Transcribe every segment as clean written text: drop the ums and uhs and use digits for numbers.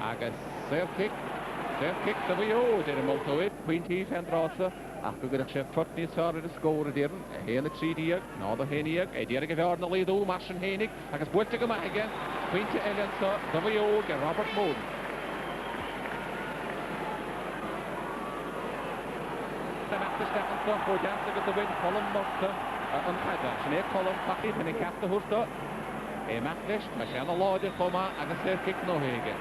agus serve kick the Vio, they're multi-weight, Queen and Rossa, after good chef Putney started to score there, a Hena 3D, another Heniak, a Derek Gardner Lido, Martian Henig, I guess what to go again, Queen to Ellen, the Vio, get Robert Moden. The Master Stefan stuff, who dancing with the wind, Column Muster, unheaded, Sinead Column, Packy, and a cast the Hursta, a Maclish, Machana Lodge, Coma, and a serve kick no again.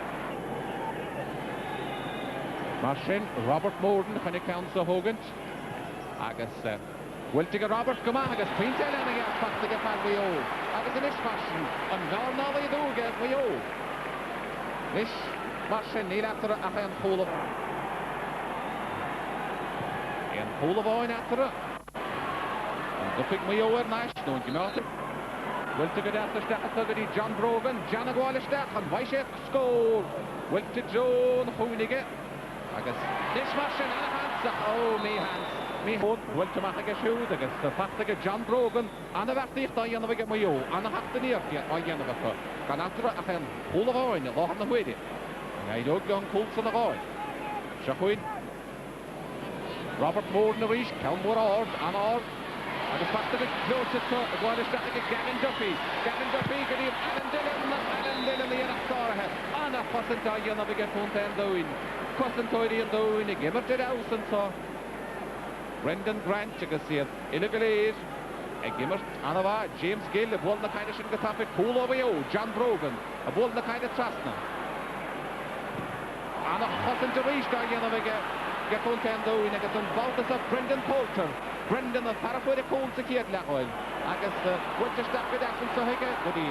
Martin, Robert Moden, when he counts the Hogan. Agus, will to get Robert come on, Agus, Queen Ellen again, back to get back Vio. Agus in this fashion, and Garnally do get Vio. This Martin, need after a hand full of. And full of oil after it. And the big Vio are nice, don't you know? Will to get after Stack, John Brogan, John Aguala Stack, and Weishek score. Will to Joan Hoonigan. Agus this machine and a hands, oh me hands, me hold, will to make a shoe, agus the fact that John Brogan, and the fact that I never get my yo, and I have to near yet, I never got. Can after a hand full of oil, loch on the way. And I don't go on Colts on the oil. Shaquin, Robert Moore in the reach, Kelmore Ord, and Ord. And the fact that it's closer to what is that Gavin Duffy, get him, Alan Dillon, the Anastar head, and a person to you never get one ten doing. Cousin Toy and doing a gimmer to the house and so Brendan Grant, you can see it illegally a gimmer Anava, James Gill, a ball the kind of shouldn't get up it, cool over you, John Brogan, a ball the kind of Trasna. And a cousin to reach guy, you never get one ten doing a get on Baltus of Brendan Coulter. Brendan of Parafoy the Cold to Kiat Lacoil. I guess what just that with action so he get, but he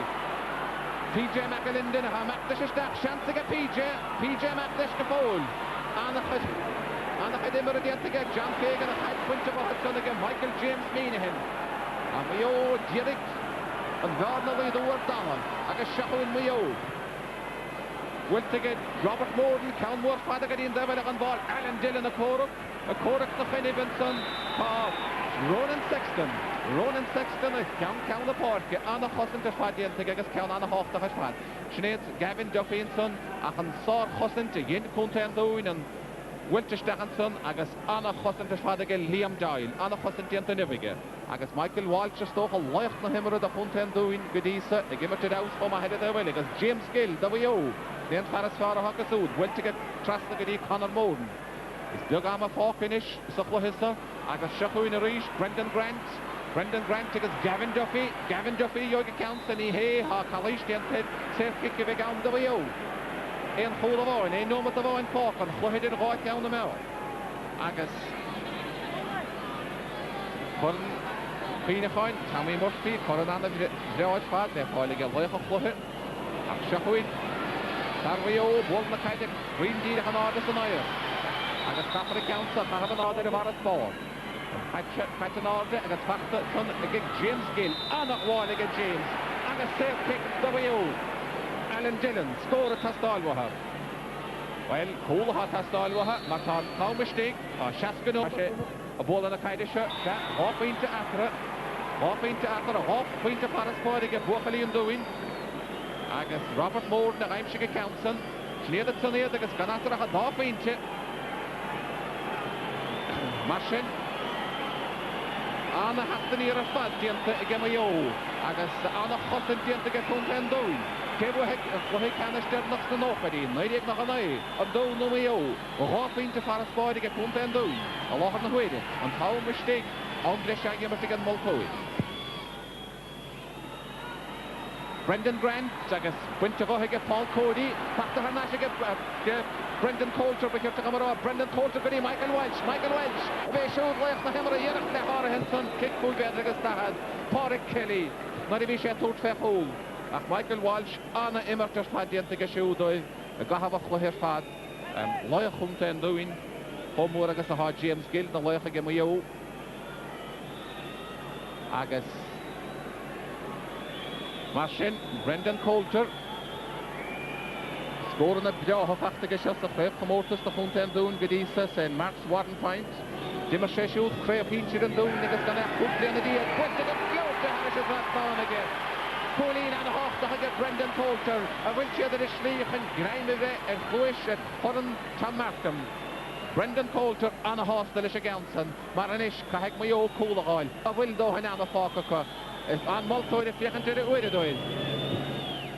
PJ McAlinden, McDish stack, chance to get PJ McDish to foul. And a Hedimmer again to get John Fagan, a high point of what it's going to get Michael James Meanahan. And Mayo, Direct, and Gardner Lee the word Donald. I guess Shaho in Mayo. Went to get Robert Moden, Calmore Fadagan in there, and ball, Alan Dillon, a Cork to Finney Benson, Ronan Sexton, a count the park, Anna Hossin to Fadian to get us count on a half to Hashman. Sinead, Gavin Duffy and son, Achan Sar Hossin to Yin Kuntan and Wilter Stachanson, Agus Anna Hossin to Fadigan, Liam Doyle, Anna Hossin to Antonivige, Agus Michael Walsh, Stoke, a life to him or the Kuntan doing, Godisa, the Gimmer to the house from ahead of the way, Agus James Gill, W. Then Faris Farah Hakasud, went to get Trastagadi Connor Moden. Is Dugama Falk finish, Sucklahissa, Agus Shahu in a reach, Brendan Grant to Gavin Duffy, Yoga counts, and he ha Kalish, the safe kick of a gown W. In full of oil, no with the oil Falk, and Flohid right down the middle. Agus Corin Pinacoin, Tommy Murphy, Corin on the George Fad, they're falling a loyal Flohid. Shahu. Tarvio, Wolf the kind of green deed of an artist and iron. And the Stafford accounts that have an order of Arras Ball. Patch an order and a factor son against James Gill. And not one against James. And a safe kick, W. Alan Dillon, score at Tastalwaha. Well, cool hot Tastalwaha, Martin, no mistake. Shaskin up, a ball on a kind of shirt. Half into after it. Half into Paris Boy to get Buffalo and doing. Agus Robert Moore na Reimsige Council, Schneer het neer, agus gan after a half inch. Martin. Anna hat the near a fad diente again Mayo. Agus Anna Hossin diente get Kuntan doing. Kevo he canister next to nobody. Neidig nog anai. A do no Mayo. Half into Faris Boy to get Kuntan doing. A lot of the way. And how mistake. Andre Shaggy must get Mulcoy. Brendan Grant, agus Winter Vohige, Paul Cody, Pastor Hanashige, Brendan Coulter, we have to come around, Brendan Coulter, Michael Welch, they showed left the hammer, Yerach Lehara Henson, kick full better against Tahad, Porrick Kelly, Marivisha Tot Fehul, Michael Walsh, Anna Immerters Fadian to Gashu, a Gahava Floher Fad, Loya Humta and doing, Homor against the hard James Gill, the Loya Gemayo, Agus. Martin, Brendan Coulter. Scoren het bjauw gevachte geschoss of vijf gemortes de Fontaine doen, Gedisa en Max Wardenpint. Dimmer Sheshut, Craig Pincher en doen, ik is dan echt goed in die. Kwestig het bloot, de Harris is wat staan again. Pauline an hochtach ag Brendan Poulter a bhfuil siad ar slíochan greimime bheith ar chuis ar choran Tom Markham. Brendan Poulter an hásta leis a gansan mar an is caithg mé ó cúlaáil a bhfuil dóhan an a fácacha an moltóir a fiochan ar a uiridóil.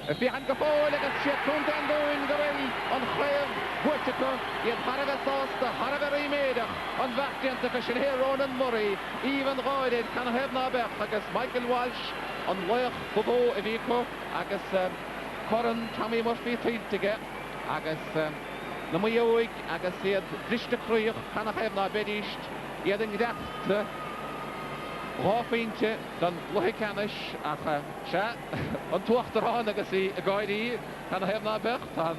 A fiochan go fáil agus siad Contendóin go bhfuil an chléir bhuitecha iad Harabh sásta, Harabh riméideach an bheachtianta sin Ronan Murray, Ivan Gáirid can hebna bech agus Michael Walsh an loich bubó a bhíco agus choran Tommy Murphy tuiltige agus na muoig agus iad driste cruoch can hebna bedíist iad an gdeachta ráfeinte don luhicanis ach se an tuachtarán agus í a gáirí can hebna bech tá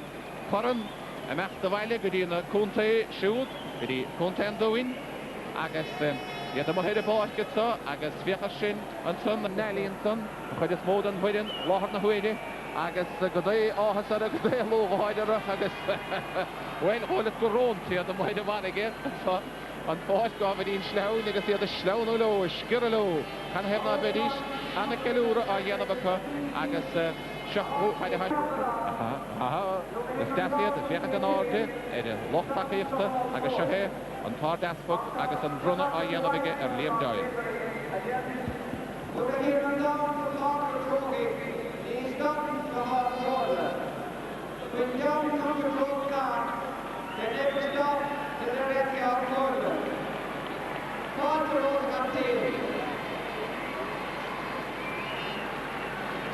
choran a meachta bhaile go dtína cúnta siúd go dtí Contendóin agus iad am héidir báiscitá agus fiachas sin an son na nelíonton chuid is mód an bhuiidir láthar na huiide agus go dé áhas ar a go dé lógáideach agus bhfuil cholas go róntaí am héidir bhaige an fáis go bhfuil íon sleún agus iad a sleún ó ló, scir a ló can hebna bedís anna ceúra a dhéanamhacha agus seachú chuide is deasiad a fiachad an áde ar a lochtaíochta agus sehé an tá deasfog agus an brunna a dhéanamhaige ar Liam Doyle. When down comes the road car, they never stop till they're at the outdoor. Call the road captain.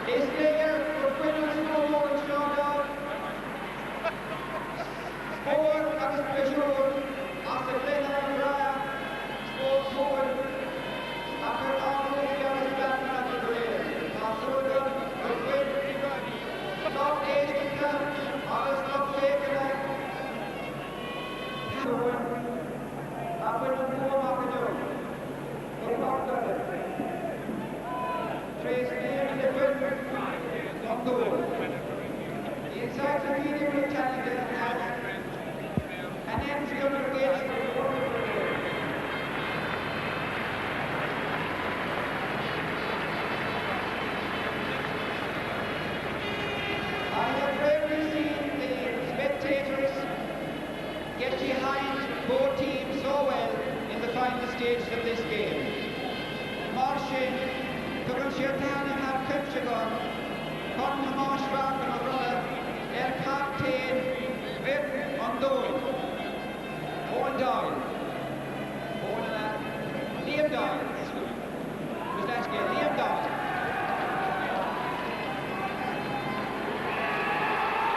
This player for Quinlan Score and showdown. Score at the special after playing on the Raya. Score forward. After all the way on his back at the player. After the win. Stop age to come. Stop taking that. Up in the pool of the door. Trace near to the win. Stop the win. The inside the medium will challenge it and then it's going to get get behind both teams so well in the final stages of this game. Marshin, Tugan har Kupchagon, Cotton Marsh Barton of Runner, Captain, Vip on Doyle, Owen Doyle, Liam Doyle, was last game, Liam Doyle.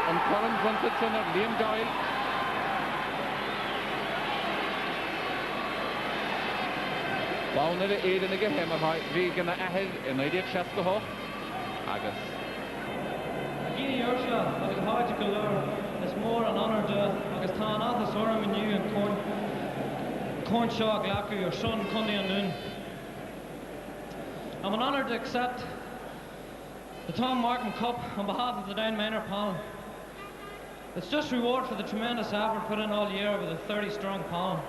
And Colin Brunson of Liam Doyle. Bána a éidir go heimar bhí gan ahil in éidir seas go hoch agus. Gini Ursula agus háide go leir is mór an honour de agus tá an áthas orm iniu an corn seo glacu or son Condy an Noon. I'm an honour to accept the Tom Markham Cup on behalf of the Down Manor Panel. It's just reward for the tremendous effort put in all year with a 30-strong panel.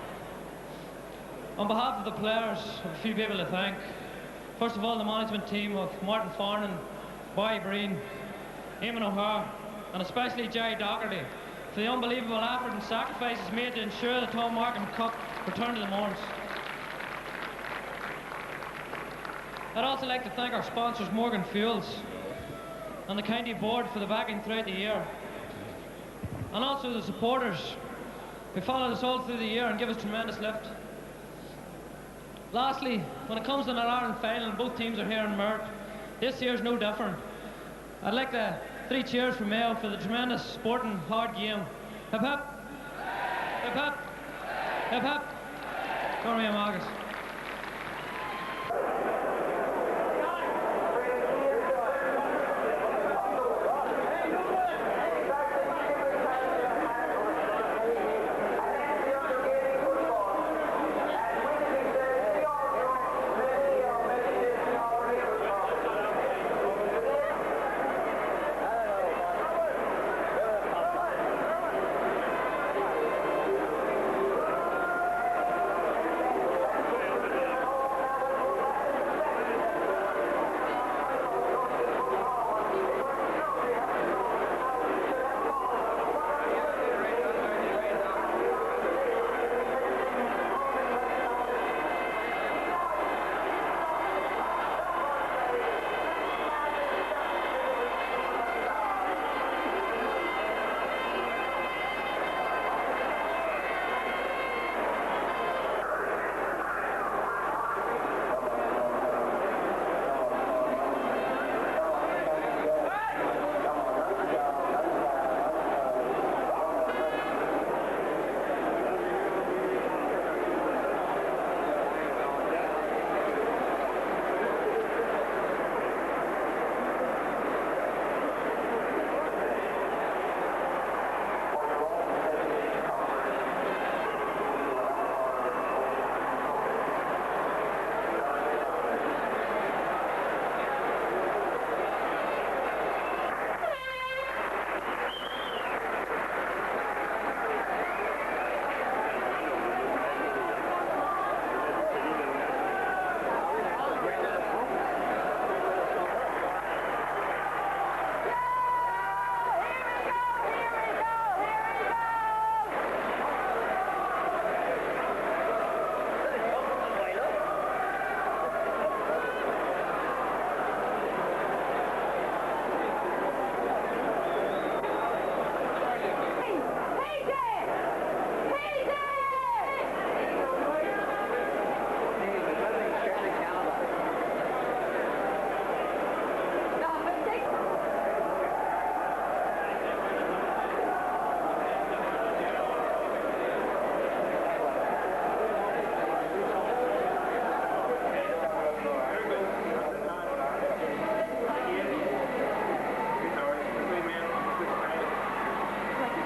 On behalf of the players, I have a few people to thank. First of all, the management team of Martin Farnan, Boy Breen, Eamon O'Hara, and especially Jerry Doherty for the unbelievable effort and sacrifices made to ensure the Tom Markham Cup returned to the Mourns. I'd also like to thank our sponsors, Morgan Fuels, and the county board for the backing throughout the year. And also the supporters who followed us all through the year and give us tremendous lift. Lastly, when it comes to an Ireland final and both teams are here in Mert, this year's no different. I'd like to 3 cheers for Mayo for the tremendous sporting hard game. Hip hip! Hip hip! Hip hip! Go to August.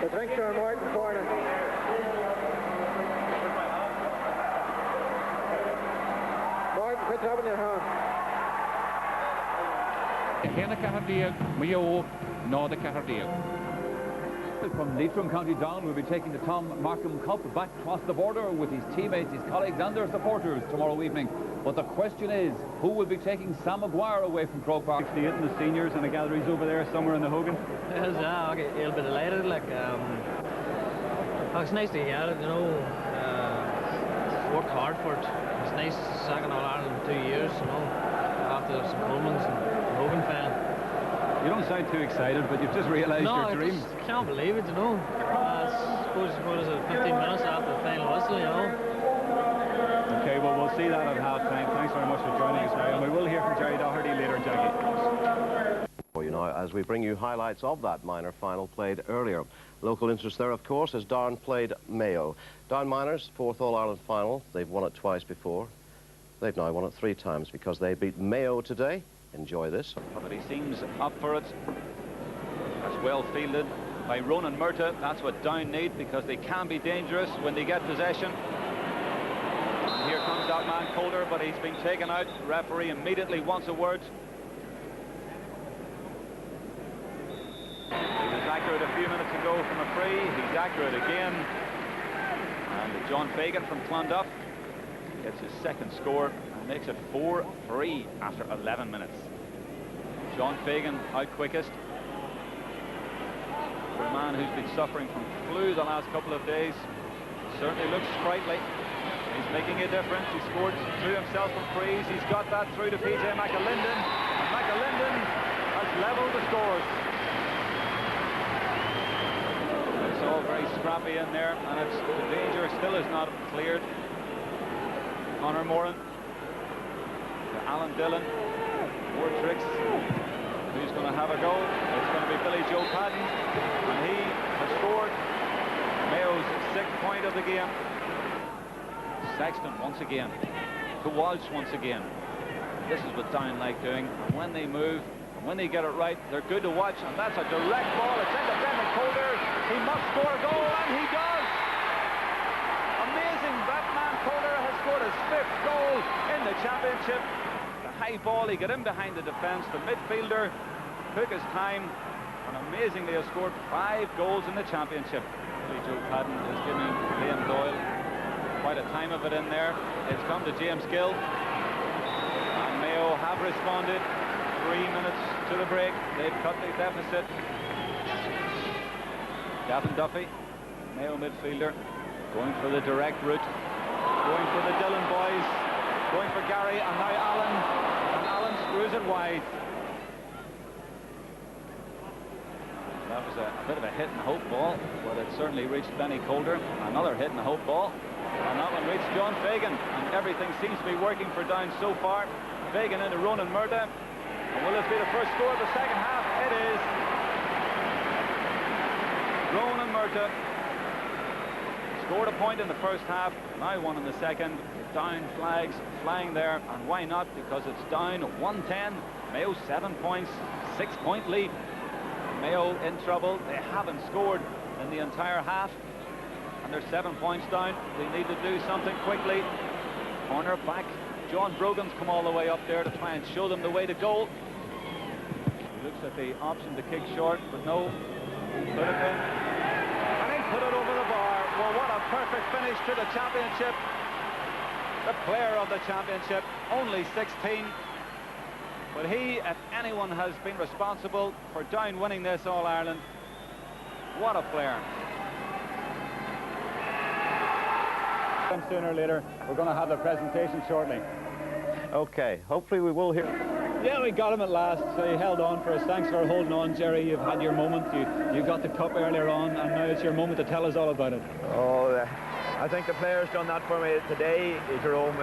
The drinker on Martin corner. Martin, quit rubbing your hand. Hena Caherdeal, Mayo, no the Caherdeal. From Leitrim, County Down, will be taking the Tom Markham Cup back across the border with his teammates, his colleagues and their supporters tomorrow evening. But the question is, who will be taking Sam Maguire away from Croke Park? 68 and the seniors and the galleries over there somewhere in the Hogan. Yes, okay, he'll be delighted. Like, it's nice to hear it, you know. Worked hard for it. It's nice, second All-Ireland in 2 years, you know, after some Coleman's and Hogan fell. You don't sound too excited, but you've just realised your dream. No, I just can't believe it, you know. I suppose what is it, 15 minutes after the final whistle, you know. Okay, well, we'll see that at half-time. Thanks very much for joining us now, and we will hear from Jerry Doherty later, Jackie. You know, as we bring you highlights of that minor final played earlier. Local interest there, of course, as Down played Mayo. Down Miners, 4th All-Ireland final. They've won it twice before. They've now won it 3 times because they beat Mayo today. Enjoy this. But he seems up for it. That's well fielded by Ronan Murtagh. That's what Down need, because they can be dangerous when they get possession. And here comes that man Calder, but he's been taken out. The referee immediately wants a word. He was accurate a few minutes ago from a free. He's accurate again. And John Fagan from Clonduff gets his second score and makes it 4-3 after 11 minutes. John Fagan out quickest. The man who's been suffering from flu the last couple of days certainly looks sprightly. He's making a difference. He scored through himself from frees. He's got that through to PJ McAlinden, and McAlinden has levelled the scores. It's all very scrappy in there, and the danger still is not cleared. Conor Moran to Alan Dillon. More tricks. Who's going to have a go? It's going to be Billy Joe Padden, and he has scored Mayo's 6th point of the game. Sexton once again to Walsh once again. This is what Down like doing. And when they move, and when they get it right, they're good to watch. And that's a direct ball. It's into Brendan Calder. He must score a goal, and he does. Amazing. That man Calder has scored his 5th goal in the championship. The high ball, he got in behind the defence. The midfielder took his time, and amazingly has scored 5 goals in the championship. Billy Joe Padden is giving Liam Doyle quite a time of it in there. It's come to James Gill, and Mayo have responded. 3 minutes to the break. They've cut the deficit. Gavin Duffy, Mayo midfielder, going for the direct route, going for the Dillon boys, going for Gary, and now Allen, and Allen screws it wide. That was a bit of a hit and hope ball, but it certainly reached Benny Calder. Another hit and hope ball, and that one reached John Fagan, and everything seems to be working for Down so far. Fagan into Ronan Murtagh, and will this be the first score of the second half? It is. Ronan Murtagh scored a point in the first half, now one in the second. Down flags flying there, and why not? Because it's Down 110, Mayo 7 points, 6-point lead. Mayo in trouble. They haven't scored in the entire half, and they're 7 points down. They need to do something quickly. Corner back. John Brogan's come all the way up there to try and show them the way to goal. He looks at the option to kick short, but no. He put it in, and he put it over the bar. Well, what a perfect finish to the championship. The player of the championship, only 16. But he, if anyone, has been responsible for Down winning this All-Ireland. What a player. Sooner or later, we're going to have the presentation shortly. Okay, hopefully we will hear. Yeah, we got him at last, so he held on for us. Thanks for holding on, Jerry. You've had your moment. You got the cup earlier on, and now it's your moment to tell us all about it. Oh, I think the player's done that for me today, Jerome.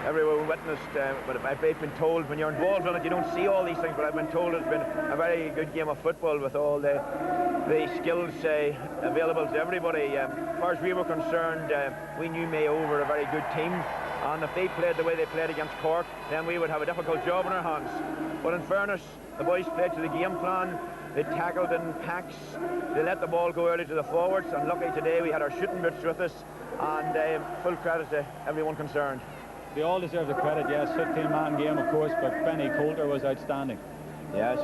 Everyone witnessed, but I've been told when you're involved in it, you don't see all these things, but I've been told it's been a very good game of football with all the skills available to everybody. As far as we were concerned, we knew Mayo were a very good team, and if they played the way they played against Cork, then we would have a difficult job in our hands. But in fairness, the boys played to the game plan. They tackled in packs, they let the ball go early to the forwards, and luckily today we had our shooting boots with us, and full credit to everyone concerned. They all deserve the credit, yes. 15-man game, of course, but Benny Coulter was outstanding. Yes,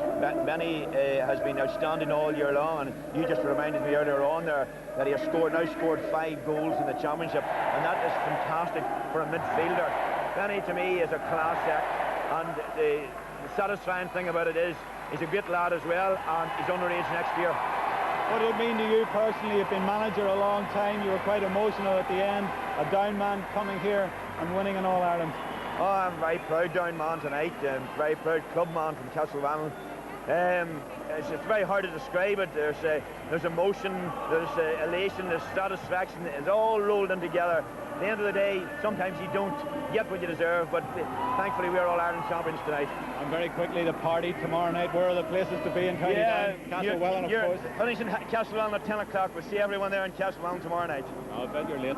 Benny has been outstanding all year long, and you just reminded me earlier on there that he has now scored 5 goals in the championship, and that is fantastic for a midfielder. Benny, to me, is a class act, and the satisfying thing about it is he's a great lad as well, and he's underage next year. What did it mean to you personally? You've been manager a long time. You were quite emotional at the end. A down man coming here and winning an All-Ireland. Oh, I'm very proud down man tonight. Very proud club man from Castlevallon. It's very hard to describe it. There's emotion, there's elation, there's satisfaction. It's all rolled in together. At the end of the day, sometimes you don't get what you deserve, but thankfully we're All-Ireland champions tonight. And very quickly, the party tomorrow night. Where are the places to be in County Down? Castlewellan, of course. Finishing Castlewellan at 10 o'clock. We'll see everyone there in Castlewellan tomorrow night. I'll bet you're late.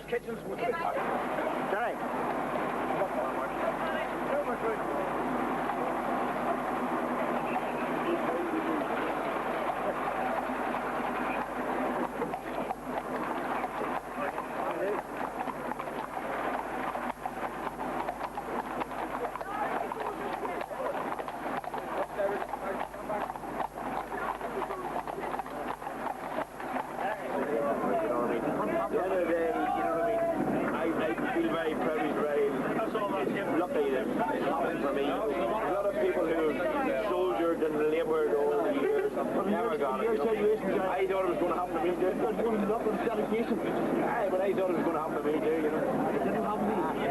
Irish kitchens. Jerry. But I thought it was going to happen to me too, you know. It didn't happen to me.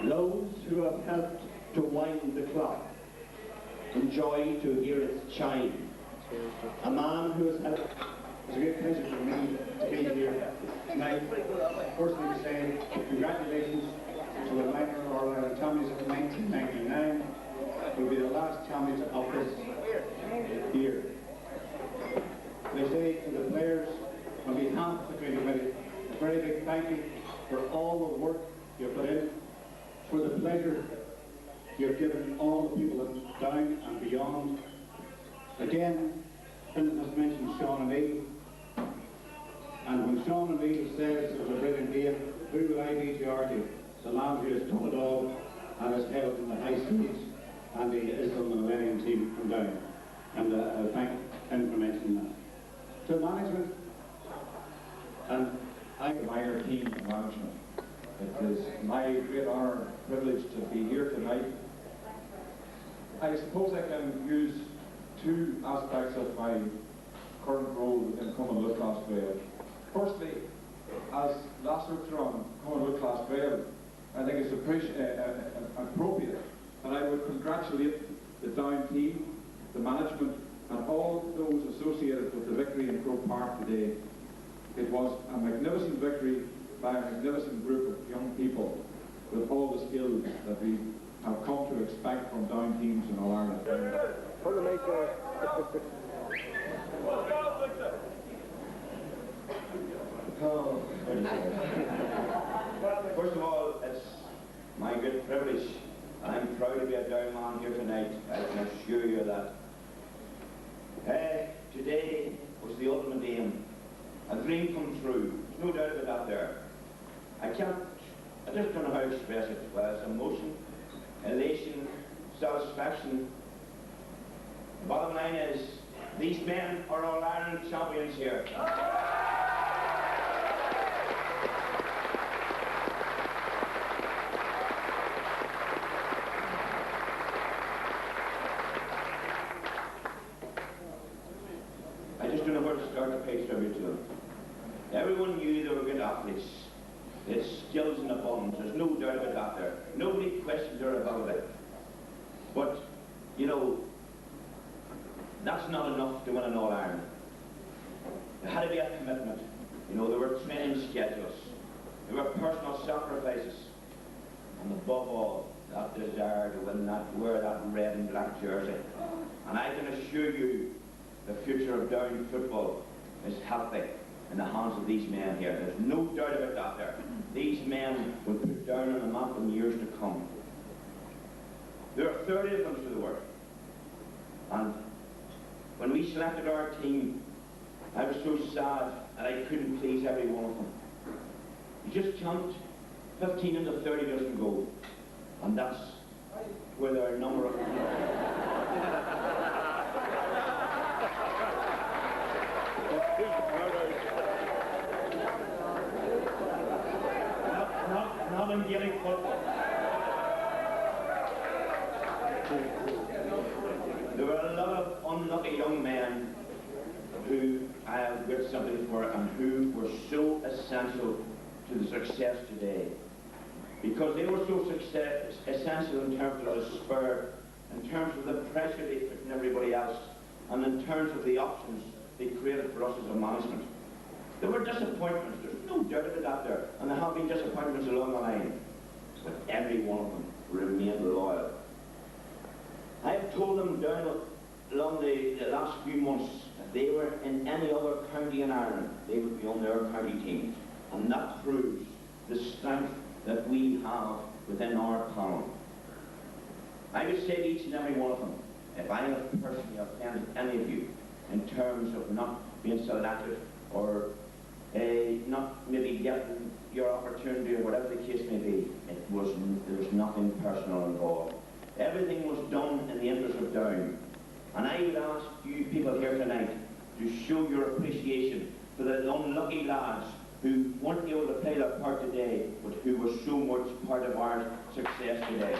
Those who have helped to wind the clock enjoy to hear its chime. A man who has helped. It's a great pleasure for me to be here tonight. Personally to say congratulations to the minor All-Ireland champions of 1999. It will be the last champions of this year. They say to the players, on behalf of the training committee, a very big thank you for all the work you put in, for the pleasure you've given all the people down and beyond. Again, Brendan has mentioned Sean O'Neill, and when Sean O'Neill says it was a brilliant game, who would I be to argue? The man who has done it all and has held in the high seas, and the Islam and Millennium team from down. And I thank him for mentioning that. To management, and I admire team and management. It is my great honour and privilege to be here tonight. I suppose I can use two aspects of my current role within Cumberland Class Rail. Firstly, as Lasser from Cumberland Class Rail, I think it's appropriate, and I would congratulate the Down team, the management, and all those associated with the victory in Croke Park today. It was a magnificent victory by a magnificent group of young people with all the skills that we have come to expect from Down teams in All-Ireland. First of all, it's my great privilege, and I'm proud to be a Down man here tonight. I can assure you that. Today was the ultimate aim, a dream come true. There's no doubt about that there. I just don't know how to express it. Well, it's emotion, elation, satisfaction. The bottom line is, these men are All-Ireland champions here. I just don't know where to start to pay tribute to them. Everyone knew they were good athletes. They had skills in abundance. There's no doubt about that there. Nobody questioned her about it. But, you know, that's not enough to win an All-Ireland. There had to be a commitment. You know, there were training schedules. There were personal sacrifices. And above all, that desire to win that, wear that red and black jersey. And I can assure you, the future of Down football is healthy in the hands of these men here. There's no doubt about that there. These men will put Down on the map in years to come. There are 30 of them through the world. And when we selected our team, I was so sad that I couldn't please every one of them. You just can't. 15 into 30 doesn't go. And that's where there are a number of not in Gaelic football. There were a lot of unlucky young men who I have great sympathy for and who were so essential to the success today. Because they were so essential in terms of the spur, in terms of the pressure they put on everybody else, and in terms of the options they created for us as a management. There were disappointments, there's no doubt about that there, and there have been disappointments along the line, but every one of them remained loyal. I have told them down along the last few months that they were in any other county in Ireland, they would be on their county team, and that proves the strength that we have within our panel. I would say to each and every one of them, if I have personally offended any of you in terms of not being selected or not maybe getting your opportunity or whatever the case may be, there was nothing personal involved. Everything was done in the interest of Down. And I would ask you people here tonight to show your appreciation for the unlucky lads who weren't able to play their part today, but who were so much part of our success today.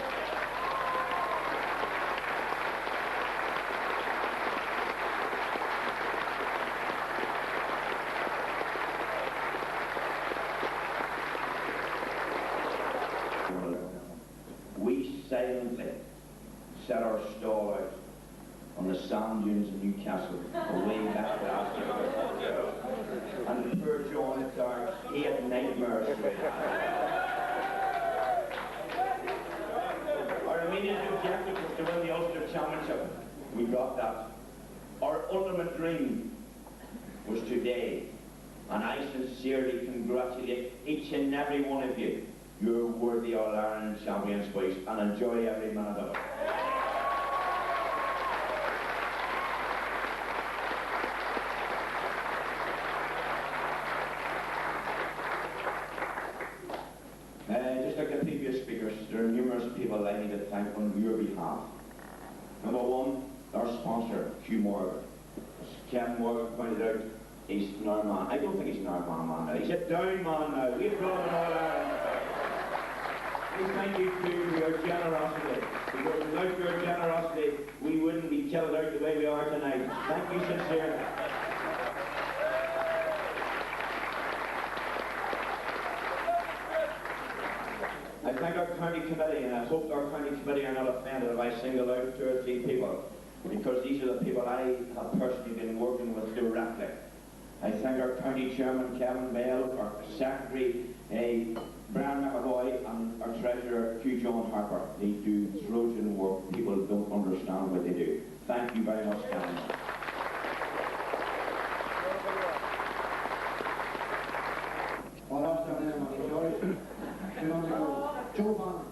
We silently set our stall out on the sand dunes of Newcastle away back last year. And poor John Clark, he had nightmares. Our immediate objective was to win the Ulster Championship. We got that. Our ultimate dream was today. And I sincerely congratulate each and every one of you. You're worthy All-Ireland champions, boys, and enjoy every minute of it. Just like the previous speakers, there are numerous people I need to thank on your behalf. Number one, our sponsor, Hugh Morgan. As Kevin Morgan pointed out, he's an Armagh. I don't think he's an Armagh man now. He's a Down man now. We've brought him All-Ireland. Thank you to your generosity, because without your generosity, we wouldn't be killed out the way we are tonight. Thank you sincerely. I thank our county committee, and I hope our county committee are not offended if I single out 2 or 3 people, because these are the people I have personally been working with directly. I thank our county chairman, Kevin Bell, our secretary, Brian McAvoy, and our treasurer, Hugh John Harper. They do Trojan work. People don't understand what they do. Thank you very much, Kevin. Joe Bonner.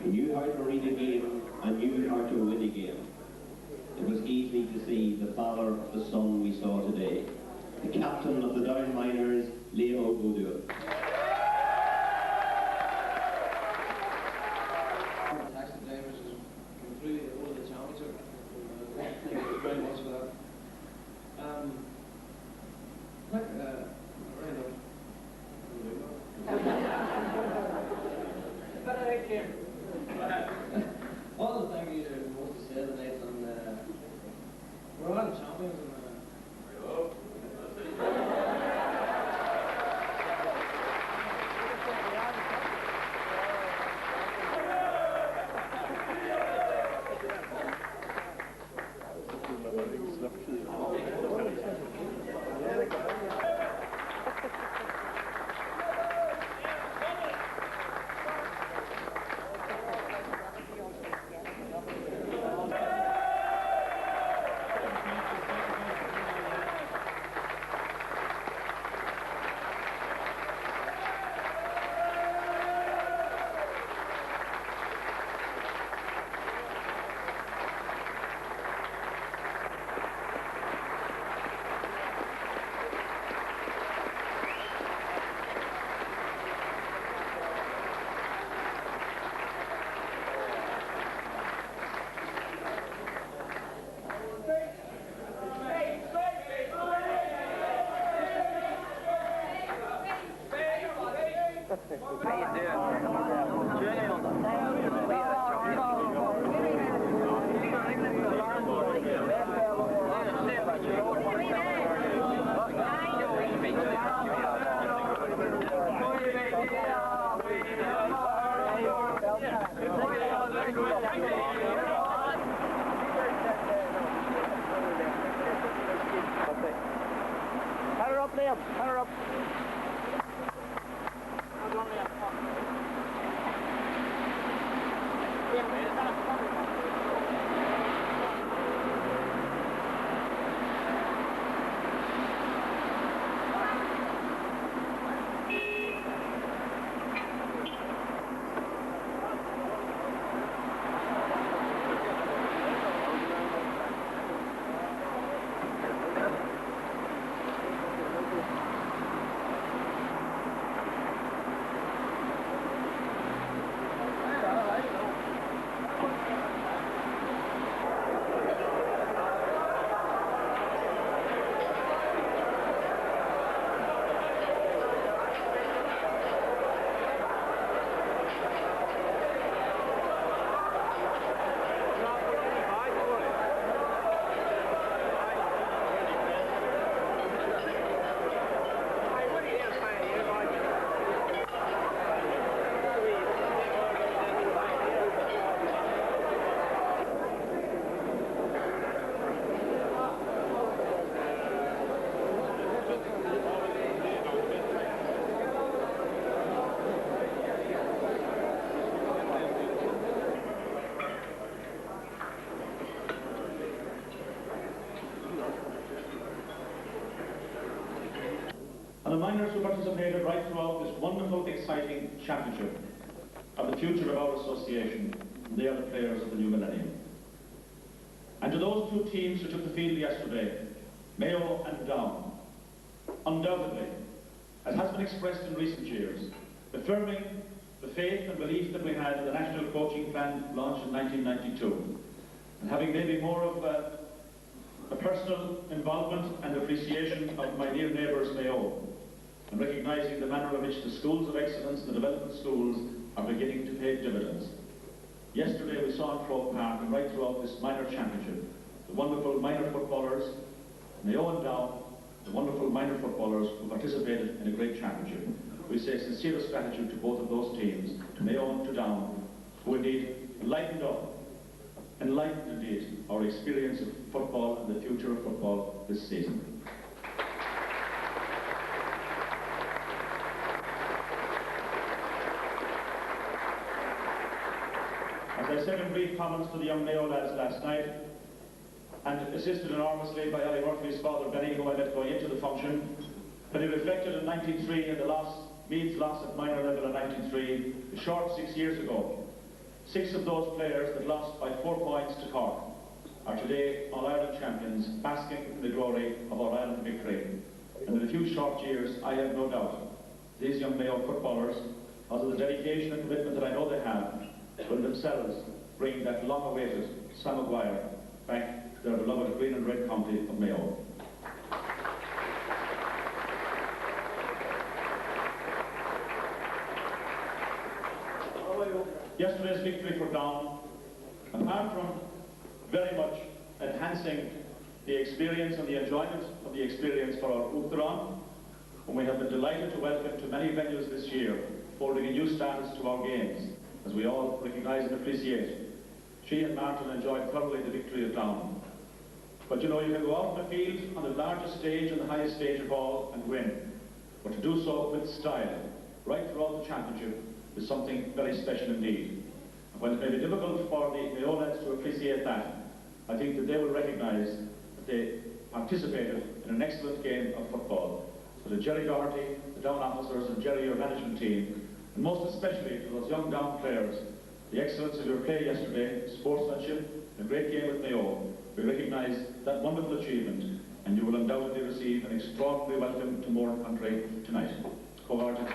He knew how to read a game and knew how to win a game. It was easy to see the father of the son we saw today, the captain of the Down Miners, Leo O'Doyle. Power up, Liam. Power up. And the minors who participated right throughout this wonderful, exciting championship are the future of our association. And they are the players of the new millennium. And to those two teams who took the field yesterday, Mayo and Down, undoubtedly, as has been expressed in recent years, affirming the faith and belief that we had in the National Coaching Plan launched in 1992, and having maybe more of a personal involvement and appreciation of my near neighbours Mayo, and recognising the manner in which the schools of excellence, the development schools, are beginning to pay dividends. Yesterday we saw in Croke Park and right throughout this minor championship, the wonderful minor footballers, Mayo and Down, the wonderful minor footballers who participated in a great championship. We say sincerest gratitude to both of those teams, to Mayo and to Down, who indeed enlightened indeed our experience of football and the future of football this season. As I said in brief comments to the young Mayo lads last night, and assisted enormously by Ali Murphy's father Benny, who I let go into the function, but he reflected in 93 in the Meath's loss at minor level in 93, a short 6 years ago. 6 of those players that lost by 4 points to Cork are today All-Ireland champions, basking in the glory of All-Ireland victory. And in a few short years, I have no doubt, these young Mayo footballers, because of the dedication and commitment that I know they have, will themselves bring that long-awaited Sam Maguire back to their beloved green and red county of Mayo. Yesterday's victory for Down, apart from very much enhancing the experience and the enjoyment of the experience for our Uachtaráin, and we have been delighted to welcome to many venues this year, holding a new status to our games, as we all recognise and appreciate. She and Martin enjoyed thoroughly the victory at Down. But you know, you can go out in the field on the largest stage and the highest stage of all and win. But to do so with style, right throughout the championship, is something very special indeed. And while it may be difficult for the Mayo lads to appreciate that, I think that they will recognise that they participated in an excellent game of football. So to Jerry Doherty, the Down officers and Jerry, your management team, and most especially to those young Down players, the excellence of your play yesterday, sportsmanship, and a great game with Mayo, we recognise that wonderful achievement, and you will undoubtedly receive an extraordinary welcome to Morecountry tonight. Go hard and